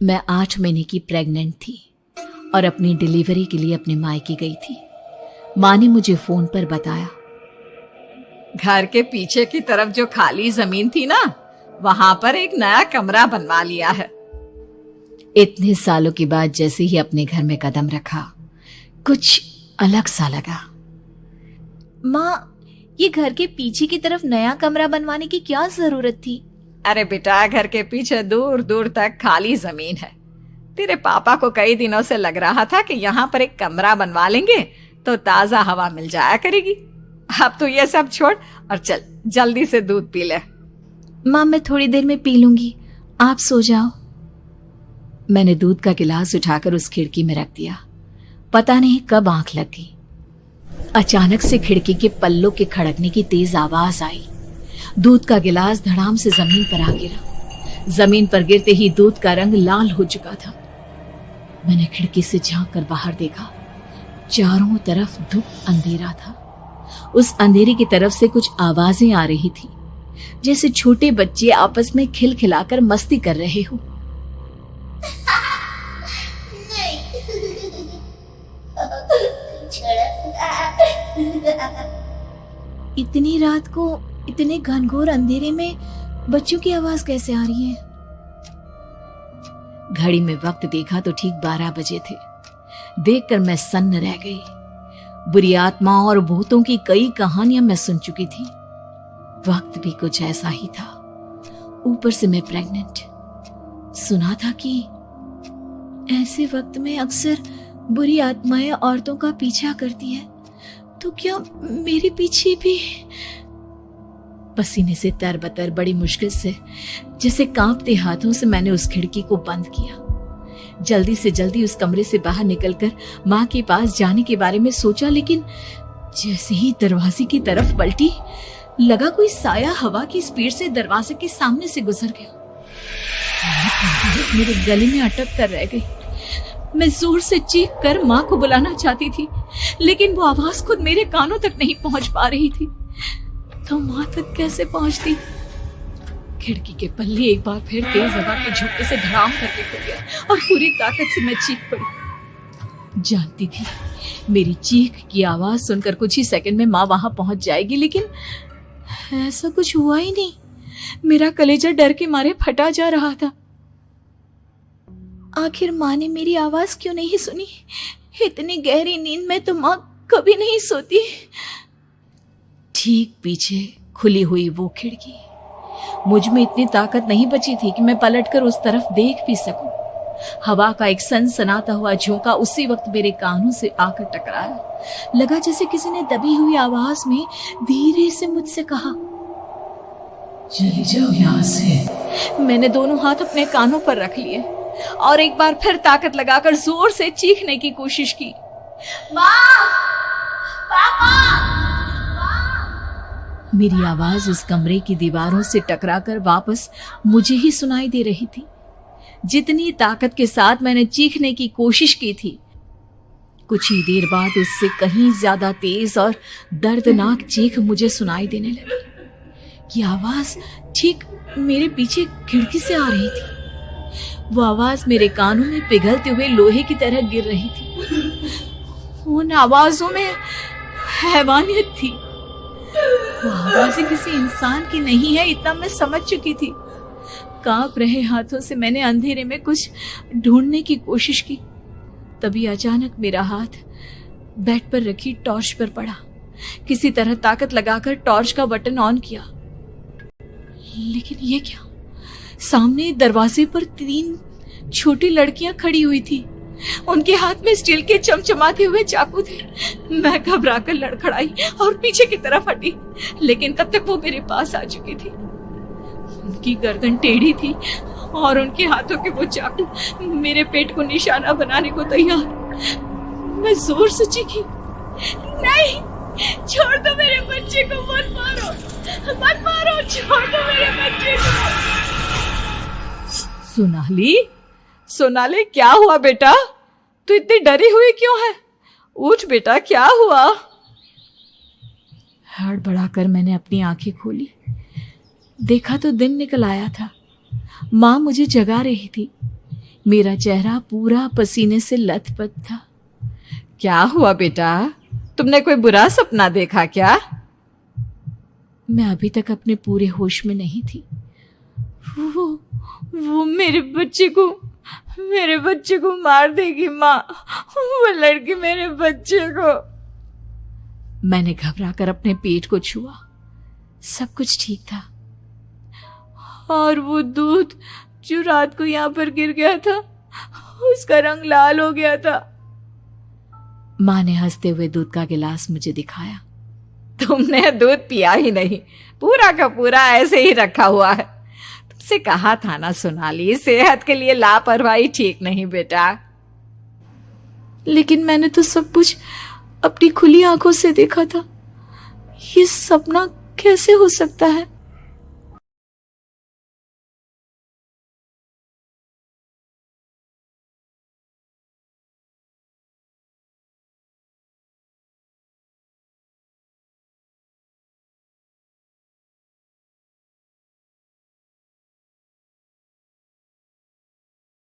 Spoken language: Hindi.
मैं 8 महीने की प्रेग्नेंट थी और अपनी डिलीवरी के लिए अपने मायके गई थी। माँ ने मुझे फोन पर बताया, घर के पीछे की तरफ जो खाली जमीन थी ना, वहां पर एक नया कमरा बनवा लिया है। इतने सालों के बाद जैसे ही अपने घर में कदम रखा, कुछ अलग सा लगा। माँ, ये घर के पीछे की तरफ नया कमरा बनवाने की क्या जरूरत थी? अरे बेटा, घर के पीछे दूर दूर तक खाली जमीन है। तेरे पापा को कई दिनों से लग रहा था कि यहाँ पर एक कमरा बनवा लेंगे तो ताजा हवा मिल जाया करेगी। अब तो ये सब छोड़ और चल जल्दी से दूध पी ले। माँ, मैं थोड़ी देर में पी लूंगी, आप सो जाओ। मैंने दूध का गिलास उठाकर उस खिड़की में रख दिया। पता नहीं कब आंख लग गई। अचानक से खिड़की के पल्लों के खड़कने की तेज आवाज आई। दूध का गिलास धड़ाम से जमीन पर आ गिरा। जमीन पर गिरते ही दूध का रंग लाल हो चुका था। मैंने खिड़की से झांक कर बाहर देखा। चारों तरफ धूप अंधेरा था। उस अंधेरे की तरफ से कुछ आवाजें आ रही थी, जैसे छोटे बच्चे आपस में खिलखिलाकर मस्ती कर रहे हो। इतनी रात को इतने घनघोर अंधेरे में बच्चों की आवाज कैसे आ रही है? घड़ी में वक्त देखा तो ठीक 12 बजे थे। देखकर मैं सन्न रह गई। बुरी आत्माओं और भूतों की कई कहानियां मैं सुन चुकी थी। वक्त भी कुछ ऐसा ही था। ऊपर से मैं प्रेग्नेंट। सुना था कि ऐसे वक्त में अक्सर बुरी आत्माएं औरतों का पीछा करती है, तो क्या मेरे पीछे भी? पसीने से तरबतर बड़ी मुश्किल से, जैसे कांपते हाथों से मैंने उस खिड़की को बंद किया। जल्दी से जल्दी उस कमरे से बाहर निकलकर माँ के पास जाने के बारे में सोचा, लेकिन जैसे ही दरवाजे की तरफ पलटी, लगा कोई साया हवा की स्पीड से दरवाजे के सामने से गुजर गया। मेरे गले में अटक कर रह गई। मैं जोर से चीख कर माँ को बुलाना चाहती थी, लेकिन वो आवाज खुद मेरे कानों तक नहीं पहुंच पा रही थी। तो माँ तक कैसे पहुंचती? खिड़की के पल्ले एक बार फिर तेज हवा के झोंके से धड़ाम करके खुल गया और पूरी ताकत से मैं चीख पड़ी। जानती थी मेरी चीख की आवाज सुनकर कुछ ही सेकंड में माँ वहां पहुंच जाएगी, लेकिन ऐसा कुछ हुआ ही नहीं। मेरा कलेजा डर के मारे फटा जा रहा था। आखिर माँ ने मेरी आवाज क्यों नहीं सुनी? इतनी गहरी नींद में तो माँ कभी नहीं सोती। ठीक पीछे खुली हुई वो खिड़की। मुझ में इतनी ताकत नहीं बची थी कि मैं पलटकर उस तरफ देख भी सकूं। हवा का एक सनसनाता हुआ झोंका उसी वक्त मेरे कानों से आकर टकराया। लगा जैसे किसी ने दबी हुई आवाज में धीरे से मुझसे कहा, चली जाओ यहाँ से। मैंने दोनों हाथ अपने कानों पर रख लिए और एक बार फिर ताकत लगाकर जोर से चीखने की कोशिश की। माँ! पापा! मेरी आवाज उस कमरे की दीवारों से टकराकर वापस मुझे ही सुनाई दे रही थी। जितनी ताकत के साथ मैंने चीखने की कोशिश की थी, कुछ ही देर बाद उससे कहीं ज्यादा तेज और दर्दनाक चीख मुझे सुनाई देने लगी। ये आवाज ठीक मेरे पीछे खिड़की से आ रही थी। वो आवाज मेरे कानों में पिघलते हुए लोहे की तरह गिर रही थी। उन आवाजों में हैवानियत थी। वो आवाजें किसी इंसान की नहीं है, इतना मैं समझ चुकी थी। कांप रहे हाथों से मैंने अंधेरे में कुछ ढूंढने की कोशिश की। तभी अचानक मेरा हाथ बेड पर रखी टॉर्च पर पड़ा। किसी तरह ताकत लगाकर टॉर्च का बटन ऑन किया, लेकिन ये क्या? सामने दरवाजे पर 3 छोटी लड़कियां खड़ी हुई थी। उनके हाथ में स्टील के चमचमाते हुए चाकू थे। मैं घबराकर लड़खड़ाई और पीछे की तरफ हटी, लेकिन तब तक वो मेरे पास आ चुकी थी। उनकी गर्दन टेढ़ी थी और उनके हाथों के वो चाकू मेरे पेट को निशाना बनाने को तैयार। मैं जोर से चीखी, नहीं, छोड़ दो मेरे बच्चे को, मत मारो, मत मारो, छोड़ दो मेरे बच्चे को। सोनाली, क्या हुआ बेटा? तू इतनी डरी हुई क्यों है? उठ बेटा, क्या हुआ? हड़बड़ाकर मैंने अपनी आंखें खोली। देखा तो दिन निकल आया था। माँ मुझे जगा रही थी। मेरा चेहरा पूरा पसीने से लथपथ था। क्या हुआ बेटा, तुमने कोई बुरा सपना देखा क्या? मैं अभी तक अपने पूरे होश में नहीं थी। वो मेरे बच्चे को मार देगी माँ। वो लड़की मेरे बच्चे को। मैंने घबराकर अपने पेट को छुआ। सब कुछ ठीक था। और वो दूध जो रात को यहाँ पर गिर गया था, उसका रंग लाल हो गया था। माँ ने हंसते हुए दूध का गिलास मुझे दिखाया। तुमने दूध पिया ही नहीं, पूरा का पूरा ऐसे ही रखा हुआ है। तुमसे कहा था ना सोनाली, सेहत के लिए लापरवाही ठीक नहीं बेटा। लेकिन मैंने तो सब कुछ अपनी खुली आंखों से देखा था। ये सपना कैसे हो सकता है?